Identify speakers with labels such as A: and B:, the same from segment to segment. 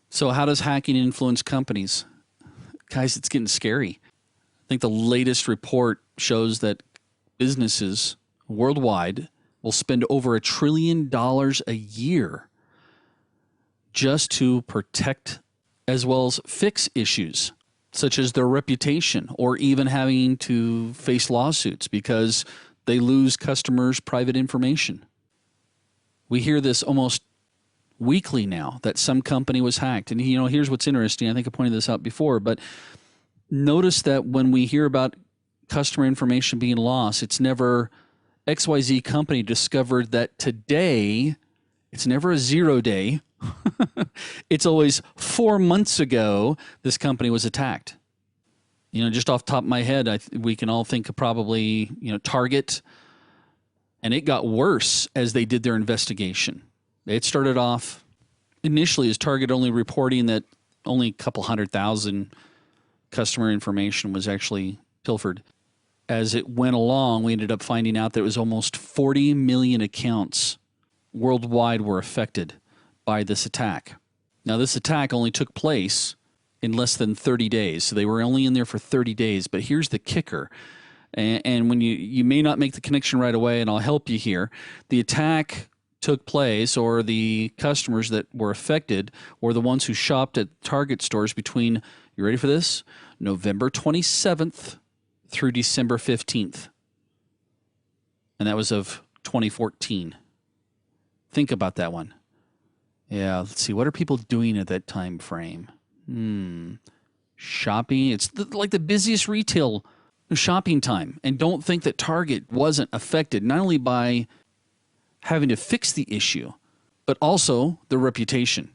A: So how does hacking influence companies? Guys, it's getting scary. I think the latest report shows that businesses worldwide will spend over $1 trillion a year just to protect as well as fix issues such as their reputation or even having to face lawsuits because they lose customers' private information. We hear this almost weekly now that some company was hacked. And, here's what's interesting. I think I pointed this out before, but notice that when we hear about customer information being lost, it's never XYZ company discovered that today. It's never a 0 day. It's always 4 months ago this company was attacked. Just off the top of my head, we can all think of probably, Target. And it got worse as they did their investigation. It started off initially as Target only reporting that only a couple 100,000 customer information was actually pilfered. As it went along, we ended up finding out that it was almost 40 million accounts worldwide were affected by this attack. Now, this attack only took place in less than 30 days. So they were only in there for 30 days. But here's the kicker. And when you may not make the connection right away, and I'll help you here. The attack took place, or the customers that were affected were the ones who shopped at Target stores between, you ready for this? November 27th through December 15th. And that was of 2014. Think about that one. Yeah, let's see. What are people doing at that time frame? Shopping. It's like the busiest retail shopping time. And don't think that Target wasn't affected, not only by having to fix the issue, but also their reputation.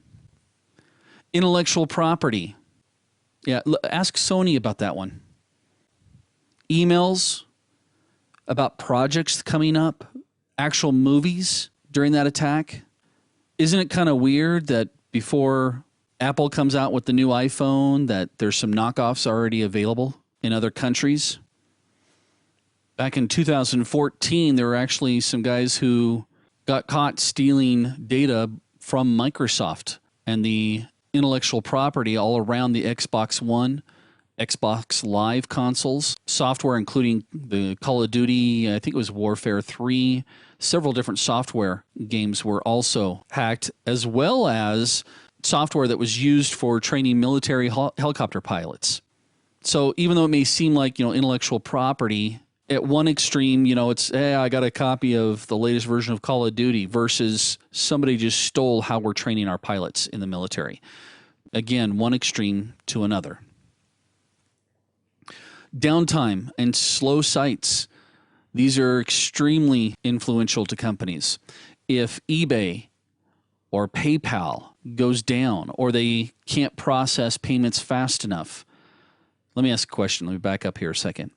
A: Intellectual property. Yeah, ask Sony about that one. Emails about projects coming up, actual movies during that attack. Isn't it kind of weird that before Apple comes out with the new iPhone that there's some knockoffs already available in other countries? Back in 2014, there were actually some guys who got caught stealing data from Microsoft and the intellectual property all around the Xbox One, Xbox Live consoles, software including the Call of Duty, I think it was Warfare 3, several different software games were also hacked, as well as software that was used for training military helicopter pilots. So even though it may seem like, intellectual property, at one extreme, it's, hey, I got a copy of the latest version of Call of Duty versus somebody just stole how we're training our pilots in the military. Again, one extreme to another. Downtime and slow sites. These are extremely influential to companies. If eBay or PayPal goes down or they can't process payments fast enough, let me ask a question. Let me back up here a second.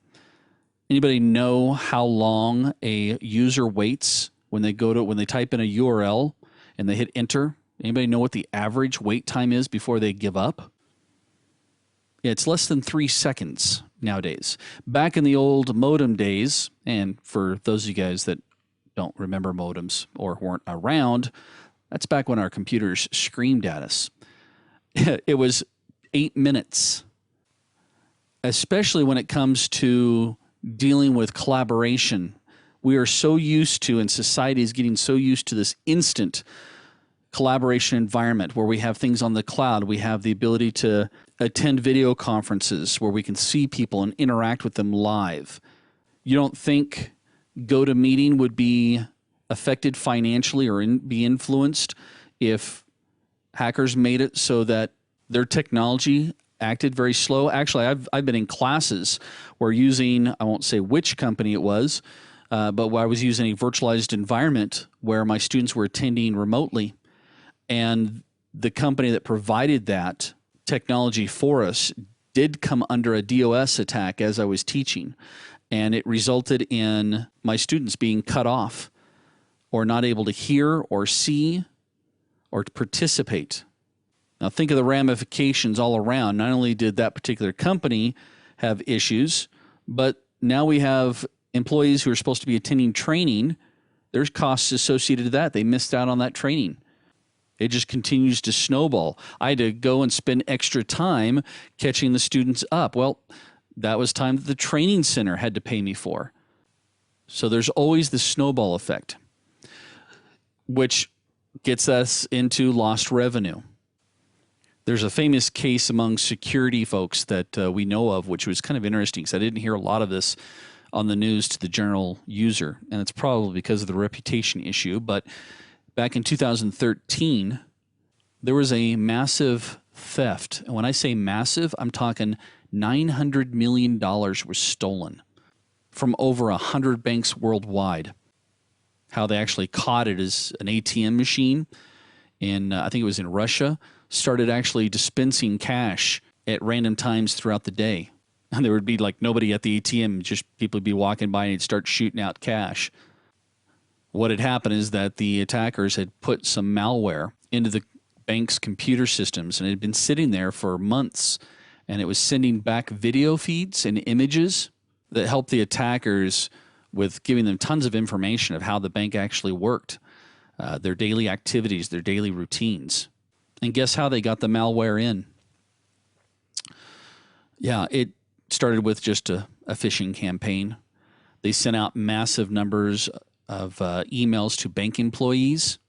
A: Anybody know how long a user waits when they type in a URL and they hit enter? Anybody know what the average wait time is before they give up? Yeah, it's less than 3 seconds nowadays. Back in the old modem days, and for those of you guys that don't remember modems or weren't around, that's back when our computers screamed at us. It was 8 minutes, especially when it comes to dealing with collaboration. We are so used to, and society is getting so used to this instant collaboration environment where we have things on the cloud. We have the ability to attend video conferences where we can see people and interact with them live. You don't think GoToMeeting would be affected financially or be influenced if hackers made it so that their technology acted very slow? Actually, I've been in classes where using, I won't say which company it was, but where I was using a virtualized environment where my students were attending remotely, and the company that provided that technology for us did come under a DOS attack as I was teaching, and it resulted in my students being cut off or not able to hear or see or to participate. Now think of the ramifications all around. Not only did that particular company have issues, but now we have employees who are supposed to be attending training. There's costs associated to that. They missed out on that training. It just continues to snowball. I had to go and spend extra time catching the students up. Well, that was time that the training center had to pay me for. So there's always the snowball effect, which gets us into lost revenue. There's a famous case among security folks that we know of, which was kind of interesting because I didn't hear a lot of this on the news to the general user, and it's probably because of the reputation issue. But back in 2013, there was a massive theft. And when I say massive, I'm talking $900 million was stolen from over 100 banks worldwide. How they actually caught it is an ATM machine in, I think it was in Russia, started actually dispensing cash at random times throughout the day. And there would be like nobody at the ATM, just people would be walking by and they'd start shooting out cash. What had happened is that the attackers had put some malware into the bank's computer systems, and it had been sitting there for months, and it was sending back video feeds and images that helped the attackers with giving them tons of information of how the bank actually worked, their daily activities, their daily routines. And guess how they got the malware in? Yeah, it started with just a phishing campaign. They sent out massive numbers of emails to bank employees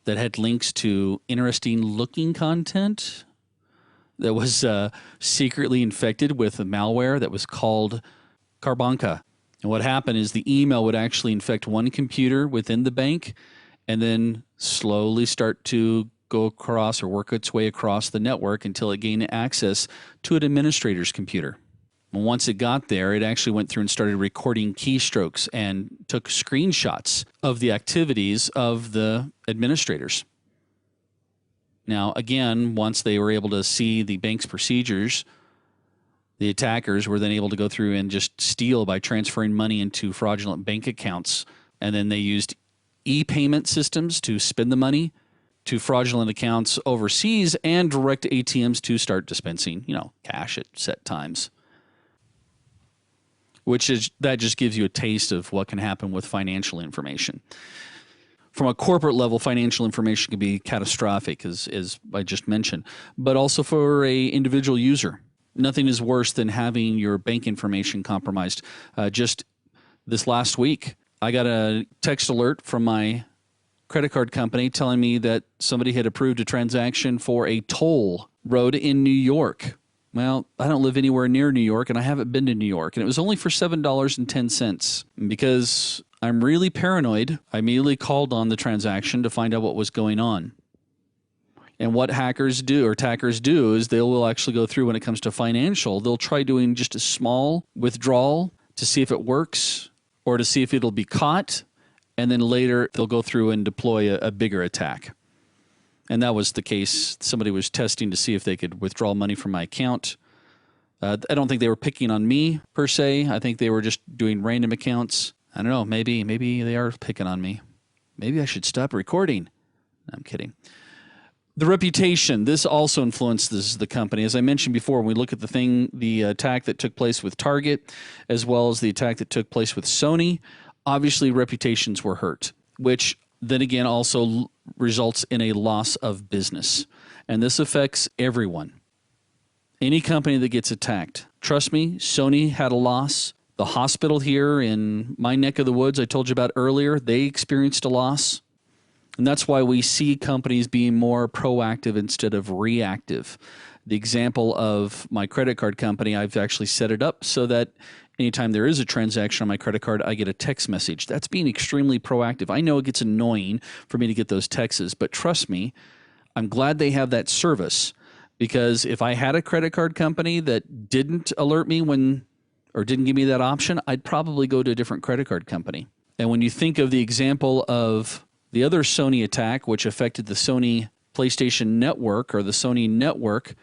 A: that had links to interesting looking content that was secretly infected with a malware that was called Karbonka. And what happened is the email would actually infect one computer within the bank and then slowly start to go across or work its way across the network until it gained access to an administrator's computer. And once it got there, it actually went through and started recording keystrokes and took screenshots of the activities of the administrators. Now, again, once they were able to see the bank's procedures, the attackers were then able to go through and just steal by transferring money into fraudulent bank accounts. And then they used e-payment systems to spend the money to fraudulent accounts overseas and direct ATMs to start dispensing, cash at set times. That just gives you a taste of what can happen with financial information. From a corporate level, financial information can be catastrophic, as I just mentioned, but also for a individual user. Nothing is worse than having your bank information compromised. Just this last week, I got a text alert from my credit card company telling me that somebody had approved a transaction for a toll road in New York. Well, I don't live anywhere near New York, and I haven't been to New York, and it was only for $7.10. Because I'm really paranoid, I immediately called on the transaction to find out what was going on. And what hackers do, or attackers do, is they will actually go through when it comes to financial. They'll try doing just a small withdrawal to see if it works or to see if it'll be caught. And then later they'll go through and deploy a bigger attack. And that was the case. Somebody was testing to see if they could withdraw money from my account. I don't think they were picking on me per se. I think they were just doing random accounts. I don't know. Maybe they are picking on me. Maybe I should stop recording. I'm kidding. The reputation, this also influences the company. As I mentioned before, when we look at the attack that took place with Target, as well as the attack that took place with Sony, obviously reputations were hurt, which then again also results in a loss of business. And this affects everyone. Any company that gets attacked. Trust me, Sony had a loss. The hospital here in my neck of the woods I told you about earlier, they experienced a loss. And that's why we see companies being more proactive instead of reactive. The example of my credit card company, I've actually set it up so that anytime there is a transaction on my credit card, I get a text message. That's being extremely proactive. I know it gets annoying for me to get those texts, but trust me, I'm glad they have that service, because if I had a credit card company that didn't alert me or didn't give me that option, I'd probably go to a different credit card company. And when you think of the example of the other Sony attack, which affected the Sony PlayStation Network or the Sony Network,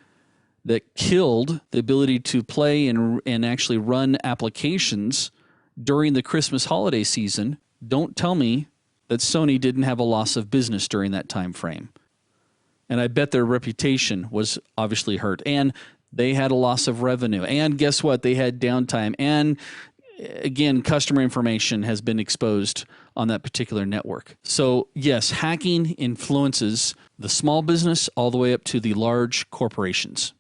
A: that killed the ability to play and actually run applications during the Christmas holiday season, don't tell me that Sony didn't have a loss of business during that time frame. And I bet their reputation was obviously hurt. And they had a loss of revenue. And guess what? They had downtime. And again, customer information has been exposed on that particular network. So yes, hacking influences the small business all the way up to the large corporations.